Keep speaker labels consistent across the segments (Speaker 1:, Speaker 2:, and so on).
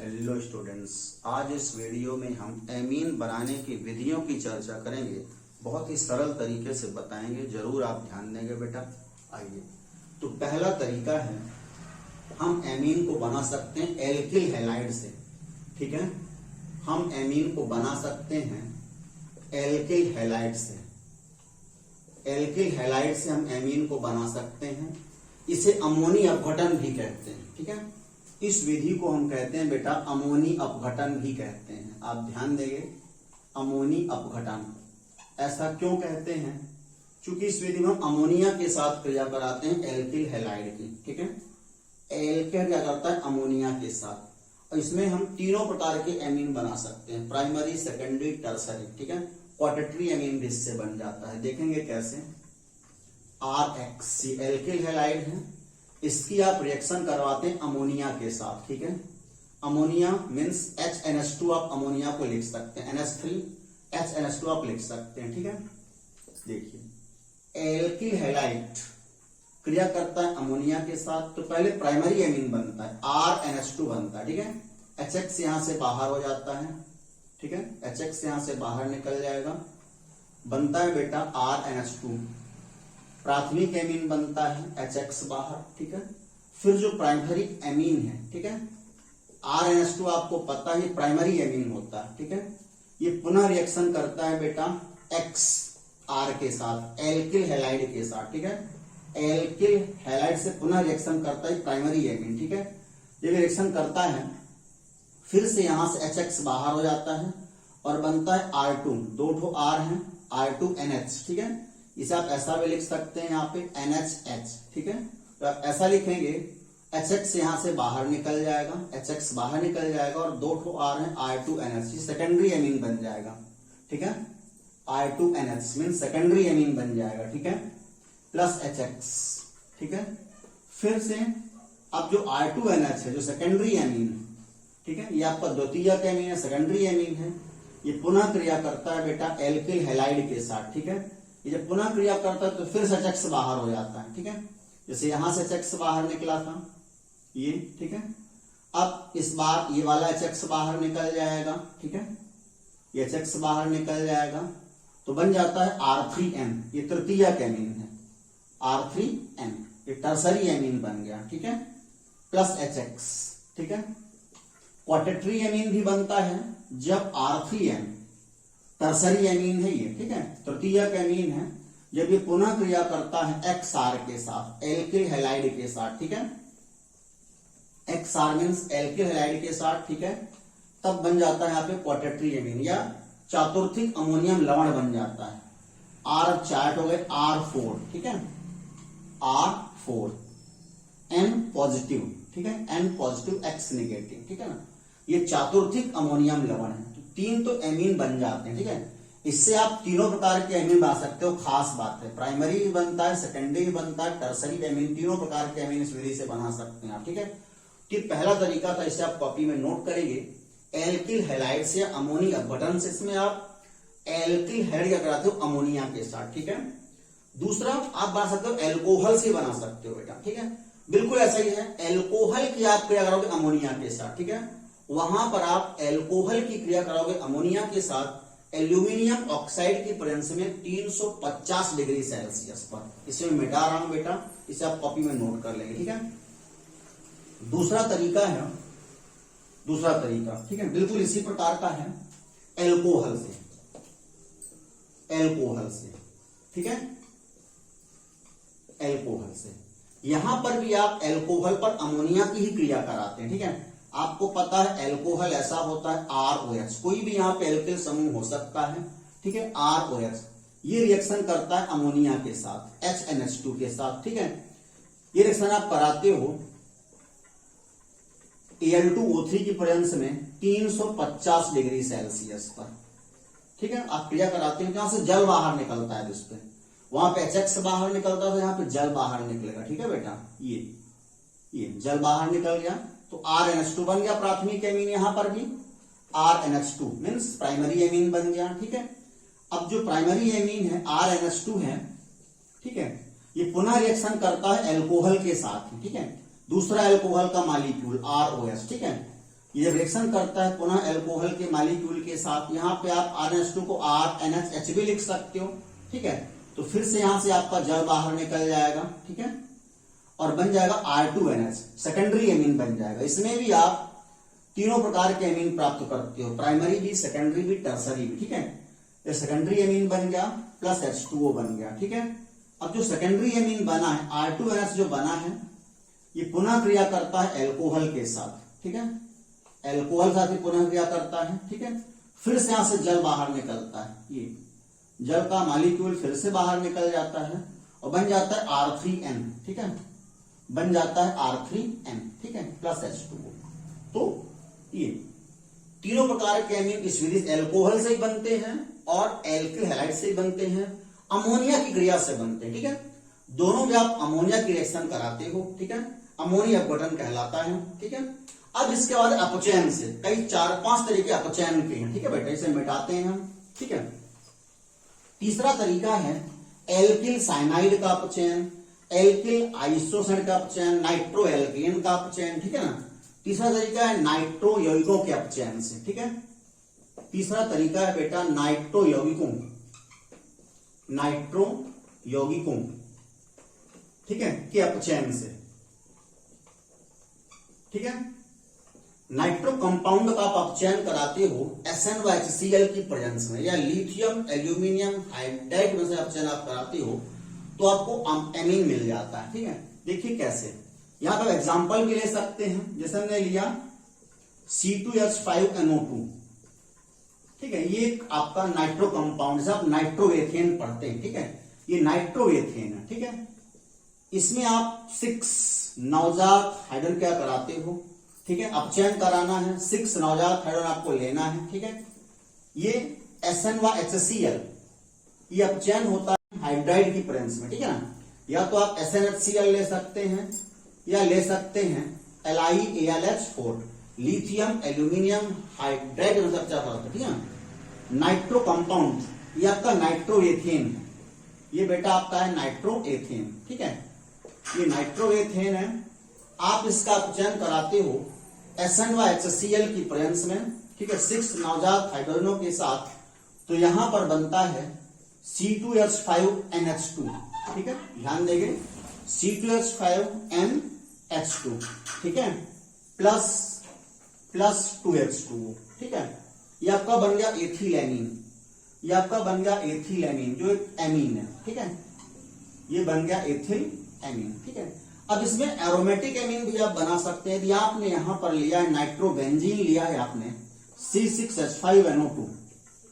Speaker 1: Hello students, आज इस video में हम एमीन बनाने की विधियों की चर्चा करेंगे। बहुत ही सरल तरीके से बताएंगे, जरूर आप ध्यान देंगे बेटा। आइए, तो पहला तरीका है, हम एमीन को बना सकते हैं एल्किल हैलाइड से। ठीक है, हम एमीन को बना सकते हैं एल्किल हैलाइड से। एल्किल हैलाइड से हम एमीन को बना सकते हैं। इसे अमोनी अपघटन भी कहते हैं। ठीक है, इस विधि को हम कहते हैं बेटा अमोनी अपघटन भी कहते हैं। आप ध्यान देंगे, अमोनी अपघटन। ऐसा क्यों कहते हैं? क्योंकि इस विधि में हम अमोनिया के साथ क्रिया कराते हैं एल्किल हैलाइड की। ठीक है, एल्किल क्या करता है अमोनिया के साथ, और इसमें हम तीनों प्रकार के एमीन बना सकते हैं, प्राइमरी, सेकेंडरी, टर्सरी। ठीक है, क्वार्टररी एमीन भी इससे बन जाता है। देखेंगे कैसे। RX एल्किल हैलाइड है, इसकी आप रिएक्शन करवाते हैं अमोनिया के साथ। ठीक है, अमोनिया मीन्स HNH2, आप अमोनिया को लिख सकते हैं, NH3 HNH2 आप लिख सकते हैं। ठीक है, देखिए एल्किल हैलाइड क्रिया करता है अमोनिया के साथ, तो पहले प्राइमरी एमीन बनता है, RNH2 बनता है। ठीक है, HX यहां से बाहर हो जाता है। ठीक है, HX यहां से बाहर निकल जाएगा, बनता है बेटा RNH2। प्राथमिक एमीन बनता है HX बाहर। ठीक है, फिर जो प्राइमरी एमीन है, ठीक है, RNH2 आपको पता है प्राइमरी एमीन होता है। ठीक है, ये पुनः रिएक्शन करता है बेटा XR के साथ, एल्किल हैलाइड के साथ। ठीक है, एल्किल हैलाइड से पुनः रिएक्शन करता है प्राइमरी एमीन। ठीक है, जब रिएक्शन करता है फिर से यहां से HX बाहर हो जाता है और बनता है R2, दो ठो R है, R2NH। ठीक है, इसे आप ऐसा भी लिख सकते हैं यहाँ पे NHH। ठीक है, तो आप ऐसा लिखेंगे, HX यहां से बाहर निकल जाएगा, HX बाहर निकल जाएगा और दो ठो R है R2NH, सेकेंडरी एमीन बन जाएगा। ठीक है, R2NH मीन सेकेंडरी एमीन बन जाएगा। ठीक है, प्लस HX। ठीक है, फिर से अब जो R2NH है जो सेकेंडरी एमीन है, ठीक है, ये आपका द्वितीयक एमीन है, सेकेंडरी एमीन है, ये पुनः क्रिया करता है बेटा एल्किल हैलाइड के साथ। ठीक है, ये जब पुनः क्रिया करता है तो फिर से HX बाहर हो जाता है। ठीक है, जैसे यहां से HX बाहर निकला था ये। ठीक है, अब इस बार ये वाला HX बाहर निकल जाएगा। ठीक है, ये HX बाहर निकल जाएगा तो बन जाता है R3N, ये तृतीयक एमीन है, R3N, ये टर्सरी एमीन बन गया। ठीक है, प्लस HX। ठीक है, क्वार्टररी एमीन भी बनता है जब R3N, टर्सरी एमीन है ये। ठीक है, तृतीयक एमीन है, जब ये पुनः क्रिया करता है XR के साथ, एल्किल हैलाइड के साथ। ठीक है, XR मीन्स एल्किल हैलाइड के साथ। ठीक है, तब बन जाता है यहाँ पे क्वार्टररी एमीन या चातुर्थिक अमोनियम लवण बन जाता है। R4 हो गए R4। ठीक है, R4 N पॉजिटिव। ठीक है, N पॉजिटिव X नेगेटिव। ठीक है ना, ये चातुर्थिक अमोनियम लवण है। तो तीन तो एमीन बन जाते हैं। ठीक है, इससे आप तीनों प्रकार के एमीन बना सकते हो। खास बात है, प्राइमरी भी बनता है, सेकेंडरी भी बनता है, टर्सरी एमीन, तीनों प्रकार के एमीन इस विधि से बना सकते हैं आप। ठीक है, तो पहला तरीका था, इसे आप कॉपी में नोट करेंगे, एल्किल हैलाइड से अमोनी अपघटन से। इसमें आप एल्किल हैलाइड क्या कराते हो अमोनिया के साथ। ठीक है, दूसरा आप बना सकते हो एल्कोहल से बना सकते हो बेटा। ठीक है, बिल्कुल ऐसा ही है, एल्कोहल की आप क्रिया करोगे अमोनिया के साथ। ठीक है, वहां पर आप एल्कोहल की क्रिया करोगे अमोनिया के साथ एल्यूमिनियम ऑक्साइड की प्रेजेंस में 350 डिग्री सेल्सियस पर। इसमें मिटा रहा हूं बेटा, इसे आप कॉपी में नोट कर लेंगे। ठीक है, दूसरा तरीका है, दूसरा तरीका, ठीक है, बिल्कुल इसी प्रकार का है, एल्कोहल से। एल्कोहल से, ठीक है, एल्कोहल से यहां पर भी आप एल्कोहल पर अमोनिया की ही क्रिया कराते हैं। ठीक है, आपको पता है एल्कोहल ऐसा होता है ROH, कोई भी यहां पे एल्किल समूह हो सकता है। ठीक है, ROH ये रिएक्शन करता है अमोनिया के साथ, HNH2 के साथ। ठीक है, ये रिएक्शन आप कराते हो Al2O3 की प्रेजेंस में 350 डिग्री सेल्सियस पर। ठीक है, आप क्रिया कराते हैं, जहां से जल बाहर निकलता है, जिसपे वहां पे HX बाहर निकलता है, तो यहाँ पे जल बाहर निकलेगा। ठीक है बेटा, ये जल बाहर निकल गया तो RNH2 बन गया प्राथमिक एमीन, यहां पर भी RNH2 मीन्स प्राइमरी एमीन बन गया। ठीक है, अब जो प्राइमरी एमीन है RNH2 है, ठीक है, ये पुनः रिएक्शन करता है एल्कोहल के साथ। ठीक है, दूसरा एल्कोहल का मॉलिक्यूल ROH। ठीक है, ये रिएक्शन करता है पुनः एल्कोहल के मॉलिक्यूल के साथ। यहाँ पे आप RNH2 को RNHH भी लिख सकते हो, ठीक है। तो फिर से यहां से आपका जल बाहर निकल जाएगा, ठीक है, और बन जाएगा R2NH, सेकेंडरी एमीन बन जाएगा। इसमें भी आप तीनों प्रकार के एमीन प्राप्त करते हो, प्राइमरी भी, सेकेंडरी भी, टर्सरी भी, ठीक है। ये सेकेंडरी एमीन बन गया प्लस H2O बन गया, ठीक है। अब जो सेकेंडरी एमीन बना है R2NH जो बना है, ये पुनः क्रिया करता है एल्कोहल के साथ, ठीक है, एल्कोहल साथ ही पुनः क्रिया करता है, ठीक है। फिर से यहां से जल बाहर निकलता है, ये जल का मॉलिक्यूल फिर से बाहर निकल जाता है और बन जाता है R3N, ठीक है, बन जाता है R3N, ठीक है, प्लस H2O। तो ये तीनों प्रकार के एमीन इस विधि से एल्कोहल से ही बनते हैं और एल्किल हैलाइड से ही बनते हैं, अमोनिया की क्रिया से बनते हैं, ठीक है। दोनों में आप अमोनिया की रिएक्शन कराते हो, ठीक है, अमोनिया अपघटन कहलाता है, ठीक है। अब इसके बाद अपचयन से कई 4-5 तरीके अपचयन के हैं, ठीक है बेटा, इसे मिटाते हैं हम, ठीक है। तीसरा तरीका है एल्किल साइनाइड का अपचयन, एल्किल आइसोसेट का अपचयन, नाइट्रो एल्केन का अपचयन, ठीक है ना। तीसरा तरीका है नाइट्रो यौगिकों के अपचयन से, ठीक है। तीसरा तरीका है बेटा नाइट्रो यौगिकों, नाइट्रो यौगिकों, ठीक है, के अपचयन से, ठीक है। नाइट्रो कंपाउंड का आप अपचयन कराते हो SN व HCl की प्रेजेंस में या लिथियम एल्यूमिनियम हाइड्राइड में से अपचयन आप कराते हो तो आपको एमीन मिल जाता है, ठीक है। देखिए कैसे, यहां पर एग्जांपल भी ले सकते हैं, जैसे हमने लिया C2H5NO2, ठीक है, ये आपका नाइट्रो कंपाउंड है, आप नाइट्रोएथेन पढ़ते हैं, ठीक है, ये नाइट्रोएथेन है, ठीक है। इसमें आप 6 नवजात हाइड्रोजन क्या कराते हो, ठीक है, अपचयन कराना है, 6 नवजात हाइड्रोजन आपको लेना है, ठीक है। ये SN व HCl ये अपचयन होता है हाइड्राइड की प्रेजेंस में, ठीक है ना। या तो आप SnHCl ले सकते हैं या ले सकते हैं LiAlH4, लिथियम एल्यूमिनियम हाइड्राइड में सब चल रहा है, ठीक है। नाइट्रो कंपाउंड ये आपका नाइट्रोएथेन है, ये बेटा आपका है नाइट्रोएथेन, ठीक है, ये नाइट्रोएथेन है। आप इसका अपचयन कराते हो SN व HCl की प्रेजेंस में, ठीक है, 6 नवजात हाइड्रोजनों के साथ, तो यहां पर बनता है C2H5NH2, ठीक है, ध्यान देंगे C2H5NH2, ठीक है, प्लस 2H2O, ठीक है। ये आपका बन गया एथिलेमीन, ये आपका बन गया एथिलेमीन जो एक एमीन है, ठीक है, ये बन गया एथिल एमीन, ठीक है। अब इसमें एरोमेटिक एमीन भी आप बना सकते हैं। यदि आपने यहां पर लिया है नाइट्रोबेंजीन, लिया है आपने C6H5NO2,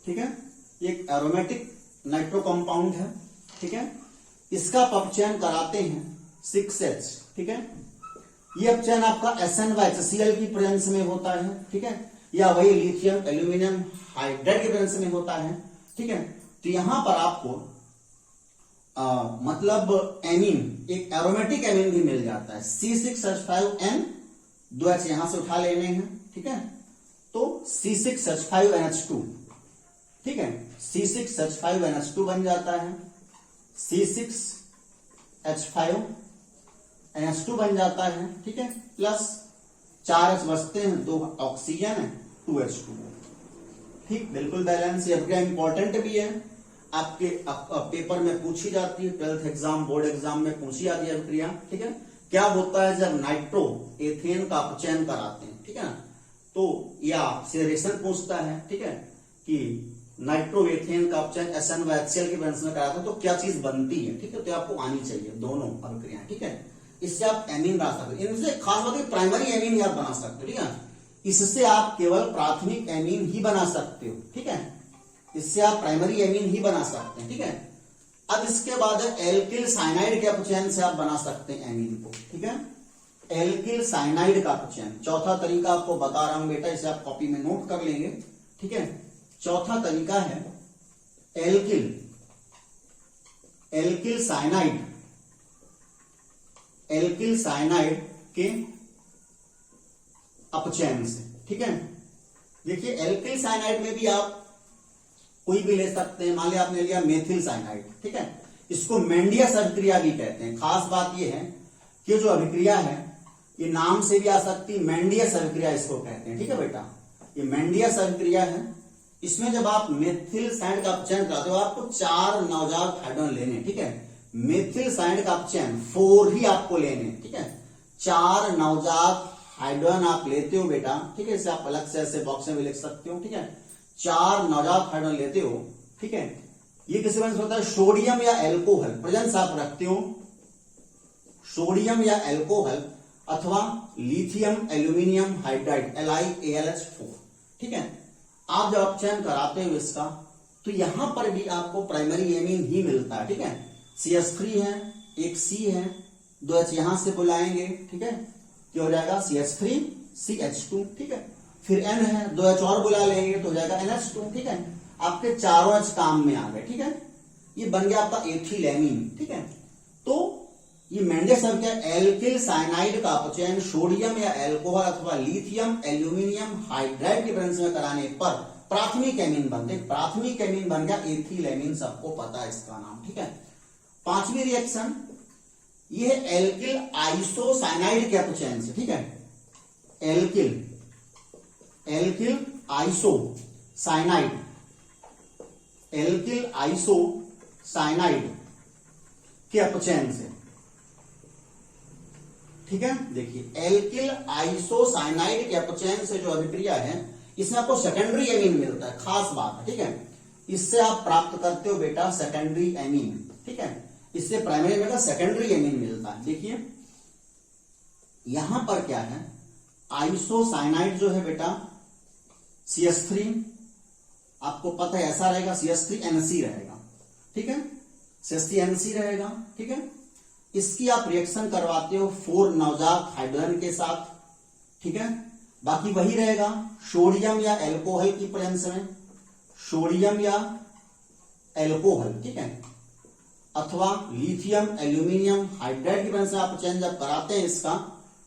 Speaker 1: ठीक है, ये एक एरोमेटिक नाइट्रो कंपाउंड है, ठीक है। इसका अपचयन कराते हैं 6H, ठीक है, ये अपचयन आपका SN व HCl की प्रेजेंस में होता है, ठीक है, या वही लिथियम एल्यूमिनियम हाइड्राइड की प्रेजेंस में होता है, ठीक है। तो यहां पर आपको मतलब एमीन, एक एरोमेटिक एमीन भी मिल जाता है, C6H5N, 2H यहां से उठा लेने हैं, ठीक है, तो C6H5NH2, ठीक है, C6H5NH2 बन जाता है, C6H5NH2 बन जाता है, ठीक है, प्लस 4H बचते हैं, 2 ऑक्सीजन है, 2H2, ठीक, बिल्कुल बैलेंस। ये अपना इंपॉर्टेंट भी है, आपके पेपर में पूछी जाती है, 12th एग्जाम, बोर्ड एग्जाम में पूछी जाती है प्रक्रिया, ठीक है। क्या होता है जब नाइट्रो एथेन का अपचयन कराते हैं, ठीक है ना, तो या सिलेक्शन पूछता है, ठीक है, कि नाइट्रो एथेन का अपचयन SN व HCl के प्रेजेंस में कराते हैं तो क्या चीज बनती है, ठीक है, तो आपको आनी चाहिए दोनों अभिक्रियाएं, ठीक है। इससे आप एमीन बना सकते हो, इनसे खास बात प्राइमरी एमीन ही आप बना सकते हो, ठीक है। इससे आप केवल प्राथमिक एमीन ही बना सकते हो, ठीक है, इससे आप प्राइमरी एमीन ही बना सकते हैं, ठीक है। अब इसके बाद एल्किल साइनाइड के अपचयन से आप बना सकते हैं एमीन को, ठीक है, एल्किल साइनाइड का अपचयन। चौथा तरीका आपको बता रहा हूं बेटा, इसे आप कॉपी में नोट कर लेंगे, ठीक है। चौथा तरीका है एल्किल साइनाइड के अपचयन से, ठीक है। देखिए एल्किल साइनाइड में भी आप कोई भी ले सकते हैं, मान लिया आपने लिया मेथिल साइनाइड, ठीक है, इसको मेंडियस अभिक्रिया भी कहते हैं। खास बात यह है कि जो अभिक्रिया है ये नाम से भी आ सकती, मेंडियस अभिक्रिया इसको कहते हैं, ठीक है बेटा, ये मेंडियस अभिक्रिया है। इसमें जब आप मेथिल साइड का अपचयन कराते हो आपको 4 नवजात हाइड्रोजन लेने, ठीक है, मेथिल साइड का अपचयन 4 ही आपको लेने, ठीक है, 4 नवजात हाइड्रोजन आप लेते हो बेटा, ठीक है, इसे आप अलग से ऐसे बॉक्स में भी लिख सकते हो, ठीक है, 4 नवजात हाइड्रोजन लेते हो, ठीक है। ये किसी वजह से होता है सोडियम या एल्कोहल, प्रेजेंस आप रखते हो सोडियम या एल्कोहल अथवा लिथियम एल्यूमिनियम हाइड्राइड LiAlH4, ठीक है। आप जब अपचयन कराते हो इसका तो यहां पर भी आपको प्राइमरी एमीन ही मिलता है, ठीक है, CH3 है, एक C है, 2 H यहां से बुलाएंगे, ठीक है, क्या हो जाएगा CH3 CH2, ठीक है, फिर N है, 2 H और बुला लेंगे तो हो जाएगा NH2, ठीक है, आपके चारों H काम में आ गए, ठीक है, ये बन गया आपका एथिलेमीन, ठीक है। तो ये मेंडेस अब क्या, एल्किल साइनाइड का अपचयन सोडियम या एल्कोहल अथवा लिथियम एल्यूमिनियम हाइड्राइड के प्रेजेंस में कराने पर प्राथमिक एमीन बनते, प्राथमिक एमीन बन गया एथिलेमीन, सबको पता है इसका नाम, ठीक है। पांचवी रिएक्शन ये है एल्किल आइसोसाइनाइड के अपचयन से, ठीक है, एल्किल आइसोसाइनाइड, एल्किल आइसोसाइनाइड के अपचयन से, ठीक है। देखिए एल्किल आइसोसाइनाइड के अपचयन से जो अभिक्रिया है इसमें आपको सेकेंडरी एमीन मिलता है, खास बात है, ठीक है, इससे आप प्राप्त करते हो बेटा सेकेंडरी एमीन, ठीक है, इससे प्राइमरी एमीन का सेकेंडरी एमीन मिलता है। देखिए यहां पर क्या है, आइसोसाइनाइड जो है बेटा CH3 आपको पता है ऐसा रहेगा, CH3NC रहेगा, ठीक है, CH3NC रहेगा, ठीक है। इसकी आप रिएक्शन करवाते हो 4 नवजात हाइड्रोजन के साथ, ठीक है, बाकी वही रहेगा सोडियम या एल्कोहल की प्रेजेंस में, सोडियम या एल्कोहल, ठीक है, अथवा लिथियम एल्यूमिनियम हाइड्राइड की प्रेजेंस में आप चेंज जब कराते हैं इसका,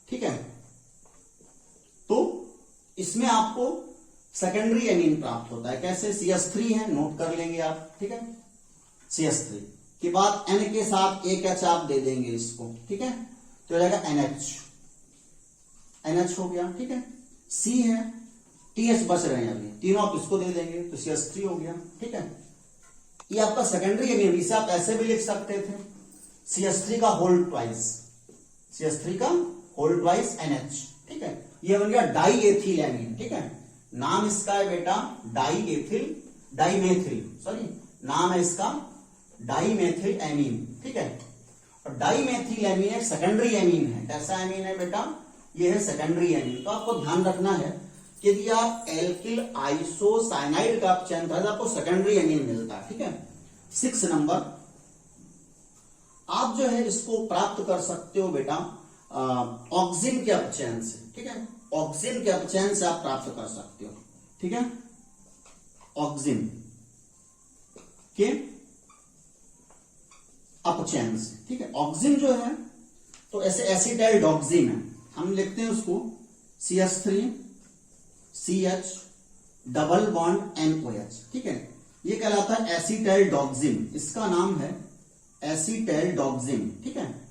Speaker 1: ठीक है, तो इसमें आपको सेकेंडरी एमीन प्राप्त होता है। कैसे, CH3 है, नोट कर लेंगे आप, ठीक है, CH3 के बाद N के साथ एक H आप दे देंगे इसको, ठीक है, तो हो जाएगा NH हो गया, ठीक है। C है, TH बच रहे हैं अभी, तीनों आप इसको दे देंगे तो CH3 हो गया, ठीक है। ये आपका सेकेंडरी एमीन, इसे आप ऐसे भी लिख सकते थे CH3 का होल ट्वाइस, CH3 का होल ट्वाइस NH, ठीक है, ये बन गया डाई एथिल एमीन, ठीक है, नाम इसका है बेटा नाम है इसका डाईमेथिल एमीन, ठीक है, और डाईमेथिल एमीन एक सेकेंडरी एमीन है। कैसा एमीन है बेटा, ये है सेकेंडरी एमीन। तो आपको ध्यान रखना है कि यदि आप एल्किल आइसोसाइनाइड का अपचयन करें तो आपको सेकेंडरी एमीन मिलता है, ठीक है। 6 नंबर, आप जो है इसको प्राप्त कर सकते हो बेटा ऑक्सिन के अपचयन से, ठीक है, ऑक्सिन के अपचयन से आप प्राप्त कर सकते हो, ठीक है, ऑक्सिन के अपचयन से, ठीक है। ऑक्सिन जो है तो ऐसे एसिटाइल डॉक्सिन है, हम लिखते हैं उसको CH3 CH double bond NOH, ठीक है, ये कहलाता है एसिटाइल डॉक्सिन, इसका नाम है एसिटाइल डॉक्सिन, ठीक है,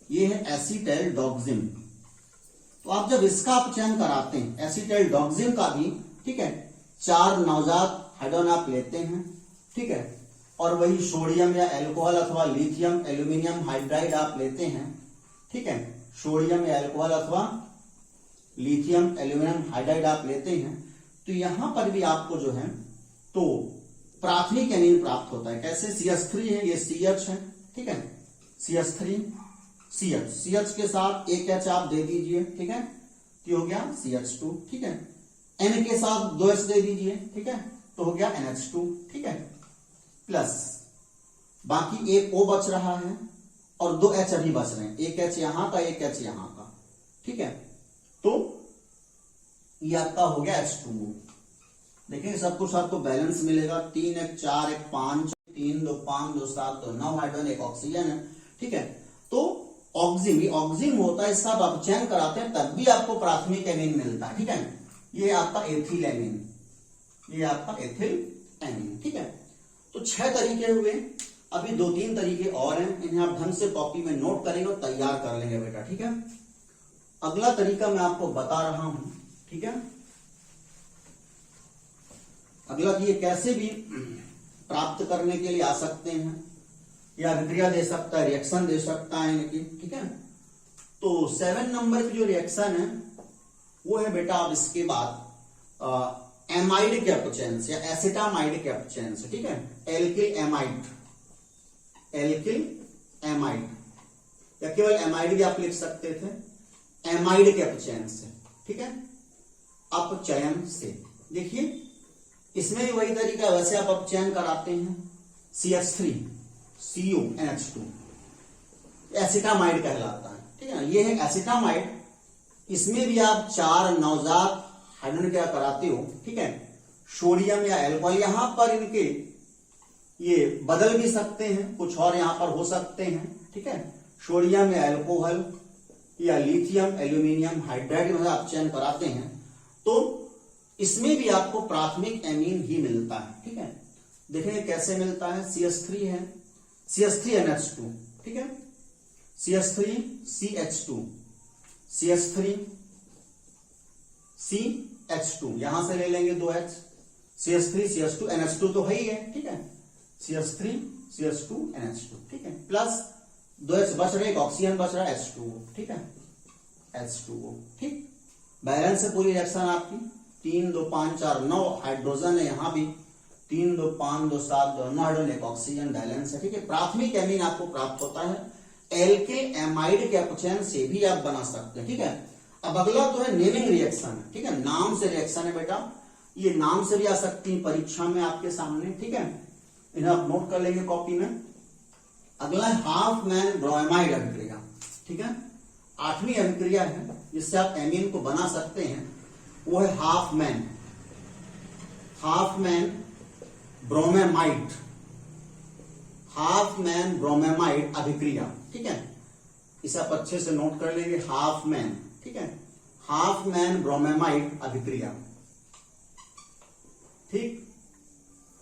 Speaker 1: ये है एसिटाइल डॉक्सिन। तो आप जब इसका अपचयन कराते हैं एसिटाइल डॉक्सिन का भी, ठीक है, 4 नवजात हाइड्रोजन आप लेते हैं, ठीक है, और वही सोडियम या एल्कोहल अथवा लिथियम एल्यूमिनियम हाइड्राइड आप लेते हैं, ठीक है, सोडियम या एल्कोहल अथवा लिथियम एल्यूमिनियम हाइड्राइड आप लेते हैं, तो यहां पर भी आपको जो है तो प्राथमिक एमीन प्राप्त होता है। कैसे, CH3 है, ये CH है, ठीक है, CH3 CH के साथ एक H आप दे दीजिए, ठीक है, तो हो गया CH2, ठीक है, N के साथ 2 H दे दीजिए, ठीक है, तो हो गया NH2, ठीक है, प्लस बाकी एक O बच रहा है और 2 H अभी बच रहे हैं, एक H यहां का एक H यहां का, ठीक है, तो ये आपका हो गया H2O। देखिए सब कुछ आपको बैलेंस मिलेगा, 3 1 4 1 5 3 2 5 2 7 तो 9 हाइड्रोजन, एक ऑक्सीजन है, ठीक है। तो ऑक्सिन होता है, इसका आप अपचयन कराते हैं तब भी आपको प्राथमिक एमीन मिलता है, ठीक है, ये आपका एथिल एमीन, ये आपका एथिल एमीन, ठीक है। तो 6 तरीके हुए, अभी 2-3 तरीके और हैं, इन्हें आप ढंग से कॉपी में नोट करेंगे और तैयार कर लेंगे बेटा, ठीक है। अगला तरीका मैं आपको बता रहा हूं, ठीक है। अगला ये कैसे भी प्राप्त करने के लिए आ सकते हैं, या अभिक्रिया दे सकता है, रिएक्शन दे सकता है इनकी, ठीक है। तो 7 नंबर की जो रिएक्शन है वो है बेटा अब इसके बाद एमाइड कैप्चेंस या एसिटामाइड कैप्चेंस, ठीक है। एल्किल एमाइड, एल्किल एमाइड, या केवल एमाइड भी आप लिख सकते थे, एमाइड कैप्चेंस, ठीक है, अपचयन से। देखिए इसमें भी वही तरीका, वैसे आप अपचयन कराते हैं CH3 CuNH2, एसिटामाइड कहलाता है, ठीक है। ये है एसिटामाइड। इसमें भी आप 4 नवजात हाइड्रोजन क्या कराते हो, ठीक है, सोडियम या अल्कोहल। यहां पर इनके ये बदल भी सकते हैं, कुछ और यहां पर हो सकते हैं, ठीक है। सोडियम या अल्कोहल या लिथियम एल्यूमिनियम हाइड्राइड में आप चयन कराते हैं तो इसमें भी आपको प्राथमिक एमीन ही मिलता है, ठीक है। देखेंगे कैसे मिलता है। CH3 है, CH3NH2, ठीक है, CH3CH2, CH3 CH2, यहां से ले लेंगे 2H, CH3CH2NH2 तो है ही है, ठीक है, CH3CH2NH2, ठीक है, प्लस 2H बच रहे, एक ऑक्सीजन बच रहा है H2O, ठीक है, H2O, ठीक। बैलेंस है पूरी रिएक्शन आपकी, 3 2 5 4 9 हाइड्रोजन है, यहां भी 3 2 5 2 7 2 9 हाइड्रोजन, एक ऑक्सीजन, बैलेंस है, ठीक है। प्राथमिक एमीन आपको प्राप्त होता है। एल्किल एमाइड कैप्चेन से भी आप बना सकते हैं, ठीक है। अब अगला तो है नेमिंग रिएक्शन, ठीक है, नाम से रिएक्शन है बेटा, ये नाम से भी आ सकती है परीक्षा में आपके सामने, ठीक है, इन्हें आप नोट कर लेंगे कॉपी में। अगला है हाफ मैन ब्रोमाइड अभिक्रिया, ठीक है, 8वीं अभिक्रिया है जिससे आप एमीन को बना सकते हैं, वो है half man bromamide, half man bromamide अभिक्रिया, ठीक है, इसे आप अच्छे से नोट कर लेंगे, हाफ मैन, ठीक है, हाफ मैन ब्रोमेमाइड अभिक्रिया, ठीक,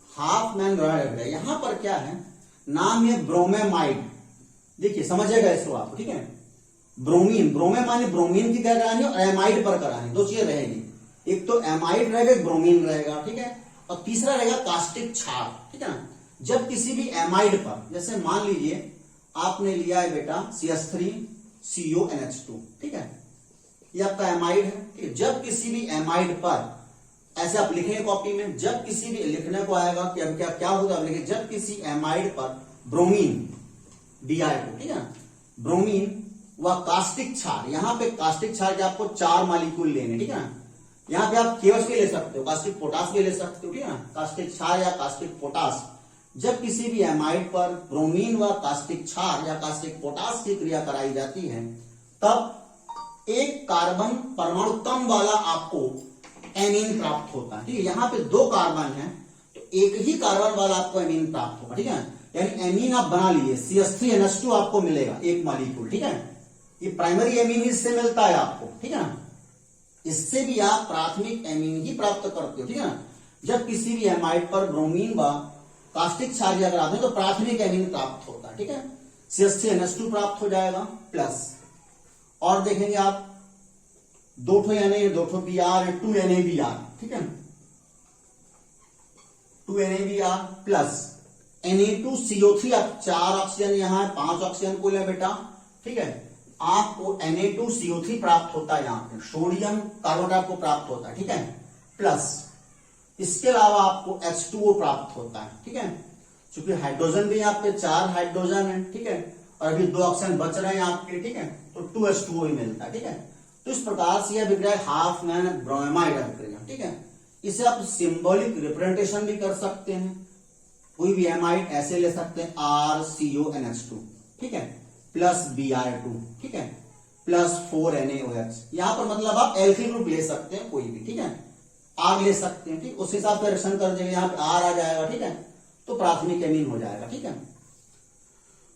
Speaker 1: हाफ मैन ब्रोमेमाइड अभिक्रिया। यहां पर क्या है, नाम है ब्रोमेमाइड, देखिए समझिएगा इसको आप, ठीक है। ब्रोमीन, ब्रोमे माने ब्रोमीन की क्या करानी और एमाइड पर करानी, दो चीजें रहेगी, एक तो एमाइड रहेगा, एक ब्रोमीन रहेगा, ठीक है, और तीसरा रहेगा कास्टिक क्षार, ठीक है ना। जब किसी भी एमाइड पर, जैसे मान लीजिए आपने लिया है बेटा CH3CuNH2, ठीक है, ये आपका एमाइड है, ठीक है। जब किसी भी एमाइड पर, ऐसे आप लिखेंगे कॉपी में, जब किसी भी लिखने को आएगा कि अब क्या होगा, लिखिए जब किसी एमाइड पर ब्रोमीन Bi2, ठीक है, ब्रोमीन व कास्टिक क्षार, यहां पे कास्टिक क्षार के आपको 4 मॉलिक्यूल लेने, ठीक है ना। यहां पे आप KH भी ले सकते हो, कास्टिक पोटास भी ले सकते हो, ठीक है ना, कास्टिक क्षार या कास्टिक पोटास। जब किसी भी एमाइड पर ब्रोमीन व कास्टिक क्षार या कास्टिक पोटास की क्रिया कराई जाती है तब एक कार्बन परमाणु कम वाला आपको एमीन प्राप्त होता है, ठीक है। यहां पे 2 कार्बन है तो एक ही कार्बन वाला आपको एमीन प्राप्त होगा, ठीक है, यानी एमीन आप बना लीजिए, CH3NH2 आपको मिलेगा 1 मॉलिक्यूल, ठीक है। ये प्राइमरी एमीन इससे मिलता है आपको, ठीक है ना, इससे भी आप प्राथमिक एमीन ही प्राप्त करते हो, ठीक है ना। जब किसी भी एमाइड पर ब्रोमीन व कास्टिक क्षार अगर आते हैं तो प्राथमिक एमीन प्राप्त होता है, ठीक है, CH3NH2 प्राप्त हो जाएगा, प्लस और देखेंगे आप 2 Na 2 Br 2 NaBr, ठीक है, 2 NaBr प्लस Na2CO3, आप 4 ऑक्सीजन यहां है, 5 ऑक्सीजन कुल है बेटा, ठीक है, आपको Na2CO3 प्राप्त होता है, यहां पे सोडियम कार्बोनेट आपको प्राप्त होता है, ठीक है, प्लस इसके अलावा आपको H2O प्राप्त होता है, ठीक है, क्योंकि हाइड्रोजन भी यहाँ पे 4 हाइड्रोजन है, ठीक है, और अभी 2 ऑक्सीजन बच रहे हैं आपके, ठीक है, तो 2H2O ही मिलता है, ठीक है। तो इस प्रकार से यह अभिक्रिया हाफ मैन ब्रोमाइड अभिक्रिया, ठीक है। इसे आप सिंबॉलिक रिप्रेजेंटेशन भी कर सकते हैं, कोई भी एमाइड ऐसे ले सकते हैं RCONH2, ठीक है, प्लस Br2, ठीक है, प्लस 4NaOH। यहां पर मतलब आप एल्किल ग्रुप ले सकते हैं कोई भी, ठीक है, आग ले सकते हैं, ठीक, उस हिसाब से रिएक्शन कर देंगे, यहां पे R आ जाएगा, ठीक है, तो प्राथमिक एमीन हो जाएगा, ठीक है।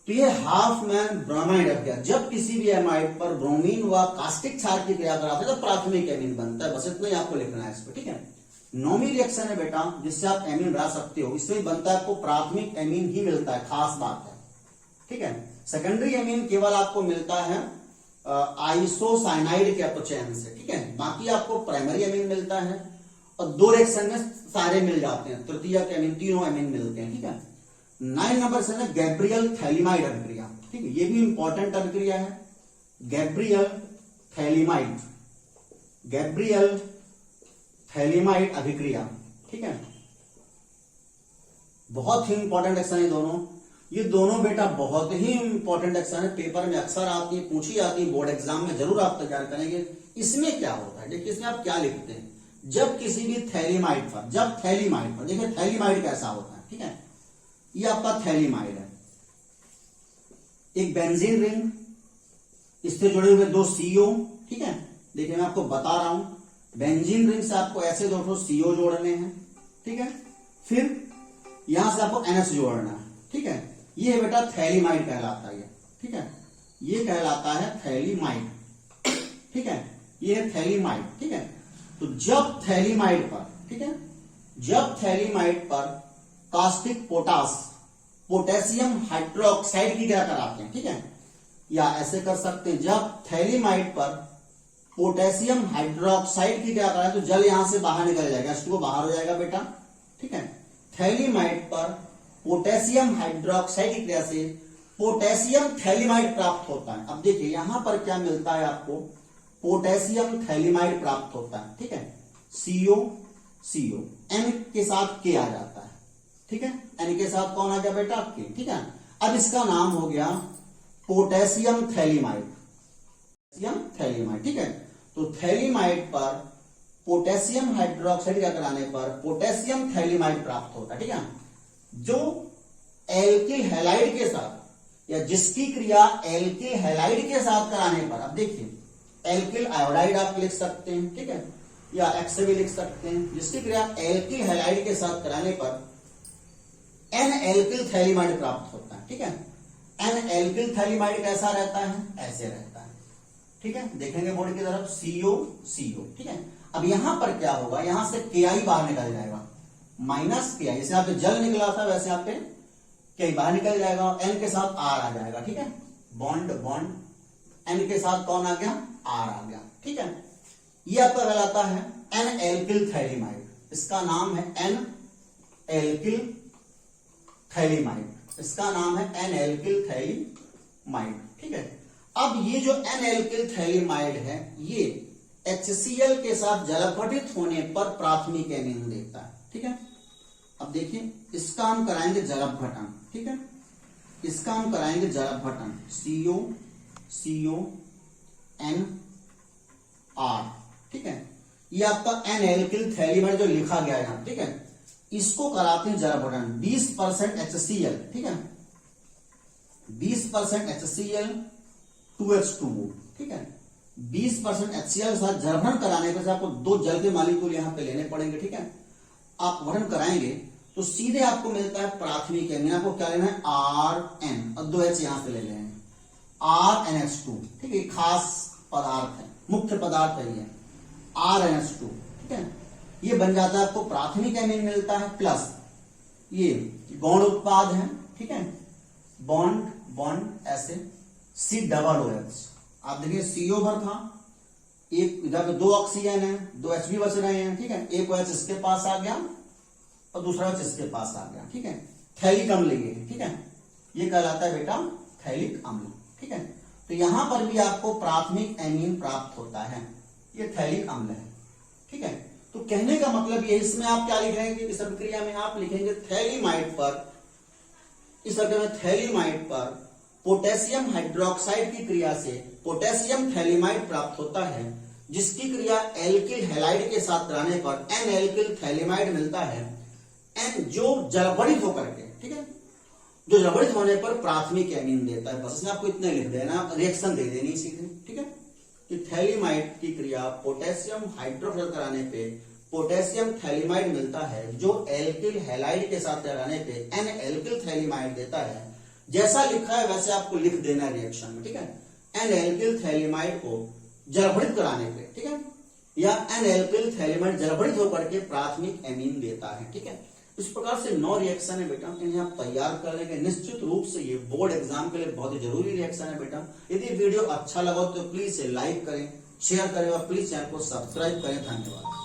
Speaker 1: तो ये हाफ मैन ब्रोमाइड अभिक्रिया, जब किसी भी एमाइड पर ब्रोमीन व कास्टिक क्षार की क्रिया कराते हैं तो प्राथमिक एमीन बनता है, बस इतना ही आपको लिखना है इस पर, ठीक है। 9वीं रिएक्शन है बेटा जिससे आप एमीन बना सकते हो, इसमें बनता है आपको प्राथमिक एमीन ही मिलता है, खास बात है, ठीक है। सेकेंडरी एमीन केवल आपको मिलता है आइसोसाइनाइड के अपचयन से, ठीक है। बाकी आपको प्राइमरी एमीन मिलता है और 2 रिएक्शन में सारे मिल जाते हैं, तृतीयक एमीन, तीनों एमीन मिलते हैं, ठीक है। 9 नंबर से ना गैब्रियल थैलिमाइड अभिक्रिया, ठीक है, ये भी इंपॉर्टेंट अभिक्रिया है। गैब्रियल थैलिमाइड, गैब्रियल थैलिमाइड अभिक्रिया, ठीक है, बहुत ही इंपॉर्टेंट एक्शन है दोनों। ये दोनों बेटा बहुत ही इंपॉर्टेंट एक्शन है, पेपर में अक्सर आती है, पूछी जाती है, बोर्ड एग्जाम में जरूर आप तैयार करेंगे। इसमें क्या होता है, देखिए इसमें आप क्या लिखते हैं, जब किसी भी थैलिमाइड पर, जब थैलिमाइड पर, देखिए थैलिमाइड कैसा होता है, ठीक है, ये आपका थैलिमाइड है, एक बेंजीन रिंग, इससे जुड़े हुए 2 CO, ठीक है। देखिए मैं आपको बता रहा हूं, बेंजीन रिंग से आपको ऐसे 2 CO जोड़ने हैं, ठीक है, फिर यहां से आपको NH जोड़ना है, ठीक है। ये बेटा थैलिमाइड कहलाता है, ठीक है, ये कहलाता है थैलिमाइड, ठीक है, ये है थैलिमाइड, ठीक है। तो जब थैलिमाइड पर, ठीक है, जब थैलिमाइड पर कास्टिक पोटास पोटेशियम हाइड्रोक्साइड की क्या कराते हैं, ठीक है, या ऐसे कर सकते हैं, जब थैलिमाइड पर पोटेशियम हाइड्रोक्साइड की क्या कराए तो जल यहां से बाहर निकल जाएगा, H2O बाहर हो जाएगा बेटा, ठीक है। थैलिमाइड पर पोटेशियम हाइड्रोक्साइड की क्रिया से पोटेशियम थैलिमाइड प्राप्त होता है। अब देखिए यहां पर क्या मिलता है आपको, पोटेशियम थैलिमाइड प्राप्त होता है, ठीक है, CO CO, N के साथ K आ जाता है, ठीक है, N के साथ कौन आ गया बेटा, K, ठीक है। अब इसका नाम हो गया पोटेशियम थैलिमाइड, पोटेशियम थैलिमाइड, ठीक है। तो थैलिमाइड पर पोटेशियम हाइड्रोक्साइड क्या कराने पर पोटेशियम थैलिमाइड प्राप्त होता है, ठीक है, जो एल्किल हैलाइड के साथ, या जिसकी क्रिया एल्किल हैलाइड के साथ कराने पर, अब देखिए एल्किल आयोडाइड आप लिख सकते हैं, ठीक है, या X से भी लिख सकते हैं, जिसकी क्रिया एल्किल हैलाइड के साथ कराने पर एन एल्किल थैलिमाइड प्राप्त होता है, ठीक है। एन एल्किल थैलिमाइड कैसा रहता है, ऐसे रहता है, ठीक है, देखेंगे बोर्ड की तरफ, CO CO, ठीक है। अब यहां पर क्या होगा, यहां से Ki बाहर निकल जाएगा, माइनस Ki, जैसे यहाँ पे जल निकला था वैसे यहाँ पे Ki बाहर निकल जाएगा, N के साथ R आ जाएगा, ठीक है, बॉन्ड बॉन्ड, N के साथ कौन आ गया, R आ गया, ठीक है। ये आपका कहलाता है एन एल्किल थैलिमाइड, इसका नाम है एन एल्किल थैलिमाइड, इसका नाम है एन एल्किल थैलिमाइड, ठीक है। अब ये जो एन एल्किल थैलिमाइड है, ये HCl के साथ जलपठित होने पर प्राथमिक एमीन देता है, ठीक है। अब देखिए इसका हम कराएंगे जलपघटन, ठीक है, इसका हम कराएंगे जलपघटन, CO CO N R, ठीक है। ये आपका एन एल्किल थैलिमाइड जो लिखा गया है यहां, ठीक है, इसको कराते हैं जलपघटन, 20% HCl, ठीक है, 20% HCl 2H2O, ठीक है, 20% HCl के साथ जलभरण कराने पर आपको 2 जल के मॉलिक्यूल यहां पे लेने पड़ेंगे, ठीक है। आप भरण कराएंगे तो सीधे आपको मिलता है प्राथमिक एमीन, आपको क्या लेना है, RN और 2H यहां से ले लेना है, RNH2, ठीक है, खास पदार्थ है, मुख्य पदार्थ है ये RNH2, ठीक है। ये बन जाता है, आपको प्राथमिक एमीन मिलता है, प्लस ये गौण उत्पाद है, ठीक है, बॉन्ड बॉन्ड ऐसे C+OH, आप देखिए CO भर था, एक इधर पे 2 ऑक्सीजन है, 2 H भी बच रहे हैं, ठीक है, एक OH इसके पास आ गया और दूसरा OH इसके पास आ गया, ठीक है, थैलिक अम्ल ये, ठीक है, ये कहलाता है बेटा थैलिक अम्ल, ठीक है। तो यहां पर भी आपको प्राथमिक एमीन प्राप्त होता है, ये थैलिक अम्ल है, ठीक है। तो कहने का मतलब ये, इसमें आप क्या लिखेंगे, इस अभिक्रिया में आप लिखेंगे थैलिमाइड पर, इस अभिक्रिया में थैलिमाइड पर पोटेशियम हाइड्रोक्साइड की क्रिया से पोटेशियम थैलिमाइड प्राप्त होता है, जिसकी क्रिया एल्किल हैलाइड के साथ कराने पर एन एल्किल थैलिमाइड मिलता है, एन जो जलभरित होकर के, ठीक है, जो जलभरित होने पर प्राथमिक एमीन देता है। बस इसमें आपको इतना लिख देना, रिएक्शन दे देनी सीधे, ठीक है, कि थैलिमाइड की क्रिया पोटेशियम हाइड्रोक्साइड कराने पे पोटेशियम थैलिमाइड मिलता है, जो एल्किल हैलाइड के साथ कराने पे एन एल्किल थैलिमाइड देता है। जैसा लिखा है वैसे आपको लिख देना रिएक्शन में, ठीक है, एन एल्किल थैलिमाइड को जलभरित कराने पे, ठीक है, या एन एल्किल थैलिमाइड जलभरित होकर के प्राथमिक एमीन देता है, ठीक है। इस प्रकार से 9 रिएक्शन है बेटा, इन्हें आप तैयार कर लेंगे। निश्चित रूप से ये बोर्ड एग्जाम के लिए बहुत ही जरूरी रिएक्शन है बेटा। यदि वीडियो अच्छा लगा तो प्लीज इसे लाइक करें, शेयर करें और प्लीज चैनल को सब्सक्राइब करें। धन्यवाद।